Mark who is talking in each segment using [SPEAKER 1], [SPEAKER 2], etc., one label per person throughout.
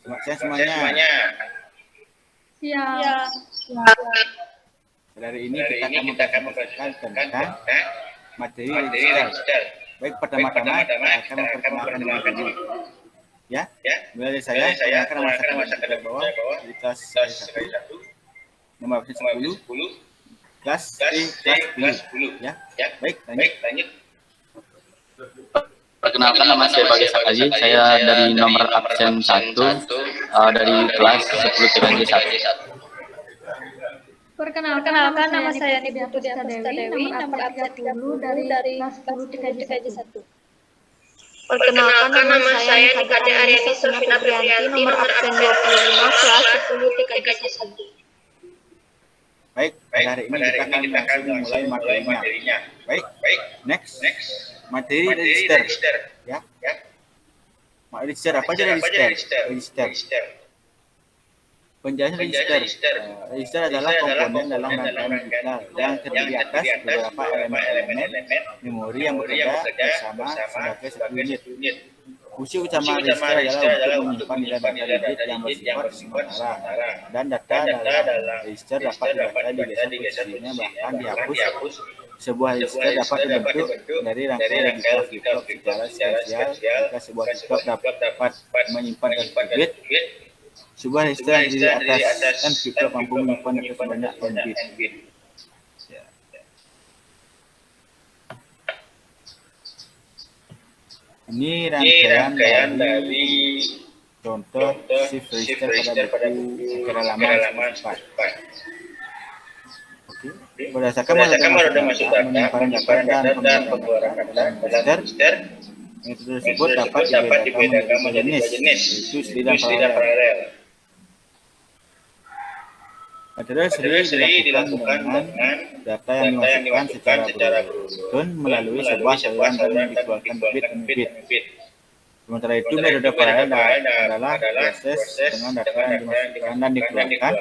[SPEAKER 1] Selamat siang semuanya.
[SPEAKER 2] Siap.
[SPEAKER 1] Hari ini kita akan mempresentasikan tentang materi register. Baik, pertama-tama kita akan memperkenalkan diri. Ya, mulai dari saya akan merasakan di bawah di kelas 1, nomor absen 10, kelas kelas 10. Ya, baik, lanjut.
[SPEAKER 3] Perkenalkan, nama saya Bagas Sakaji, saya dari nomor absen 1 dari kelas 10 TKJ 1.
[SPEAKER 2] Perkenalkan, nama saya Nibia Pusta Dewi, nomor absen 10 dari kelas 10 TKJ 1.
[SPEAKER 4] Perkenalkan, nama saya Nikade Ariani Sofina Febrianti, nomor absen 25, kelas 10 TKJ 1.
[SPEAKER 1] Baik, hari ini kita akan mulai materinya. Baik, next. Materi register. Ya. Materi register, apa aja register? Penjelasan register. Register adalah komponen dalam rangkaian digital yang terdiri atas beberapa elemen memori yang bekerja bersama sebagai satu unit. Fungsi utama register adalah untuk menyimpan data digit yang bersifat sementara, dan data dalam register dapat dibaca, digeser posisinya, bahkan dihapus. Sebuah register dapat dibentuk dari rangkaian digital flip-flop secara sequensial. Jika sebuah flip-flop dapat menyimpan data bit, sebuah register yang terdiri atas n flip-flop mampu menyimpan data sebanyak n bit. Ini rangkaian dari contoh shift register pada buku kedalaman 4. Berdasarkan metode masuk data, penyimpanan data dan pengeluaran dalam register, metode tersebut dapat dibedakan menjadi dua jenis, yaitu seri dan paralel. Metode seri dilakukan dengan data yang dimasukkan secara beruntun melalui sebuah saluran dan dikeluarkan bit demi bit. Sementara itu, metode paralel adalah proses dengan data yang dimasukkan dan dikeluarkan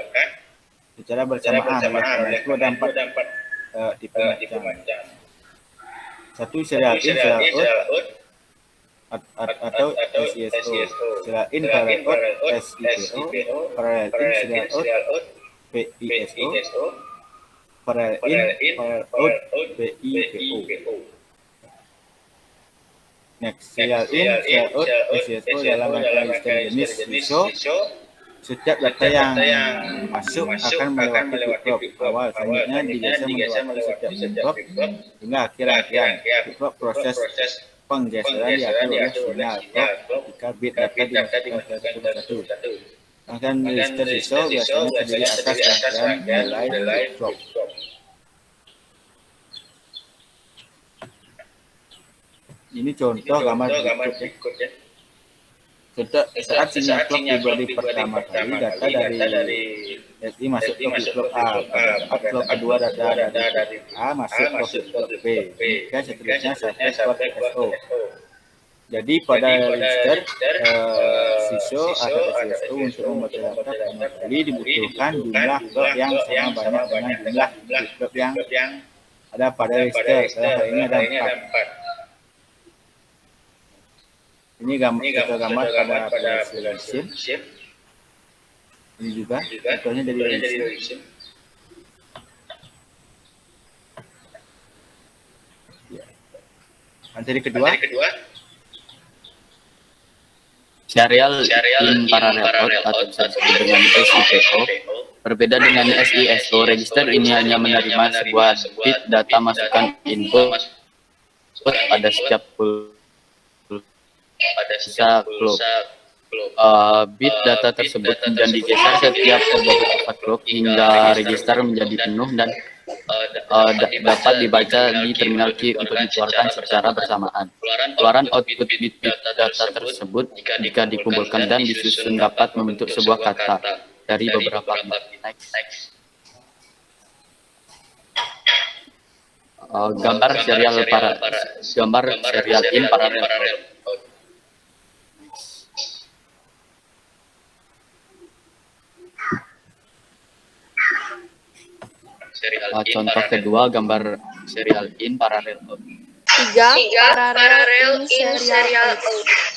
[SPEAKER 1] secara bersamaan. Oleh karena itu ada 4 tipe macam. Satu, serial in, serial out, atau SISO. Serial in, parallel out, SIPO. Parallel in, serial out, PISO. Parallel in, parallel out, PIPO. Next, serial in, serial out, SISO dalam rangkaian register jenis SISO. Setiap data yang masuk akan melewati flip-flop awal, selanjutnya digeser melewati setiap flip-flop hingga akhir rangkaian. Flip-flop proses penggeseran diatur oleh sinyal clock ketika bit data dimasukkan secara satu persatu. Rangkaian register SISO biasanya terdiri atas rangkaian nilai flip-flop. Ini contoh gambar berikut ya. Contoh, saat sinyal clock diberi pertama kali, data dari SI masuk ke flip-flop A. Pada saat clock kedua, data dari A masuk ke flip-flop B. Demikian seterusnya sampai ke SO. Jadi pada register SISO atau SISO untuk membaca data pertama kali dibutuhkan jumlah clock yang sama banyak dengan jumlah flip-flop yang ada pada register. Dalam hal ini ada 4. Ini gambar pada register. Ini juga contohnya dari register. Materi kedua.
[SPEAKER 3] Serial in parallel out atau disebut dengan SIPO. Berbeda dengan SISO, register ini hanya menerima sebuah bit data masukan input pada setiap bit data tersebut kemudian digeser setiap beberapa clock hingga register menjadi penuh dan dapat dibaca di terminal key untuk dikeluarkan secara bersamaan. Keluaran output bit data tersebut jika dikumpulkan dan disusun dapat membentuk sebuah kata dari beberapa bit. Gambar serial in parallel. Contoh kedua, gambar serial in parallel out.
[SPEAKER 4] 3. Parallel in serial out.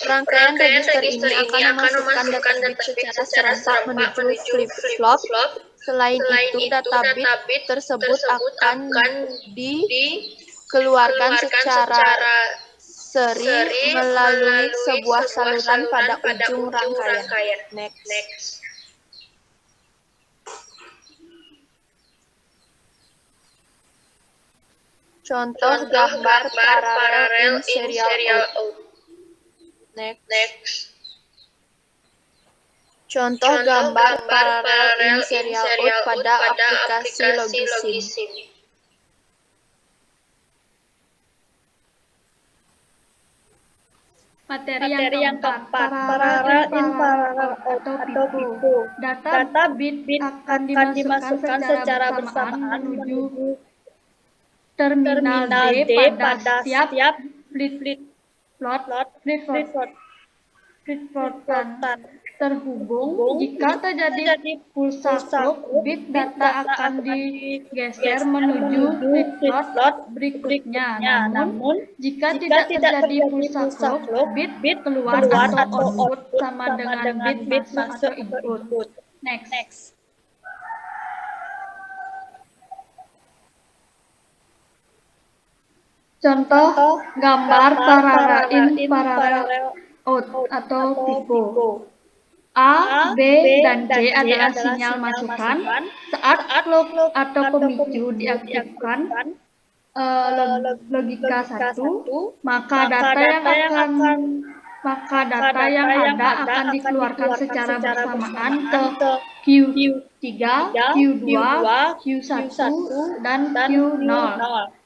[SPEAKER 4] Rangkaian register ini akan memasukkan data bit secara serentak menuju flip-flop. Selain itu, data bit tersebut akan dikeluarkan secara seri melalui sebuah saluran pada ujung rangkaian. Next. Contoh gambar paralel in serial out. Next. Contoh gambar paralel in serial out pada aplikasi Logisim.
[SPEAKER 2] Materi yang keempat, paralel in parallel out atau PIPO. Data bit akan dimasukkan secara bersamaan menuju terminal D pada setiap flip-flopan terhubung. Jika terjadi pulsa clock, bit data akan digeser menuju flip-flop berikutnya. Namun, jika tidak terjadi pulsa clock, bit keluar atau output sama dengan bit masuk atau input. Next. Contoh gambar paralel in parallel out atau PIPO. A, B, dan C adalah sinyal masukan. Saat clock atau pemicu diaktifkan logika 1, maka data yang ada akan dikeluarkan secara bersamaan ke Q3, Q2, Q1, dan Q0.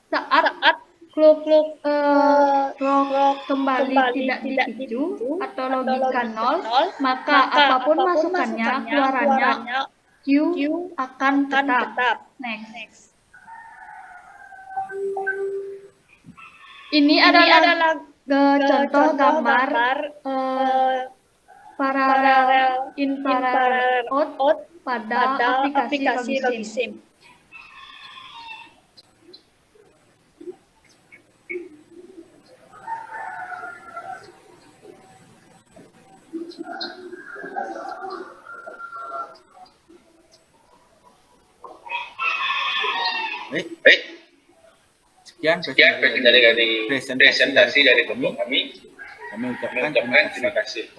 [SPEAKER 2] Saat clock kembali tidak dipicu atau logika 0, maka apapun masukannya, keluarannya Q akan tetap. Next. Ini adalah contoh gambar paralel in parallel out pada aplikasi Logisim.
[SPEAKER 1] Baik. Sekian presentasi dari kelompok kami. Kami ucapkan terima kasih.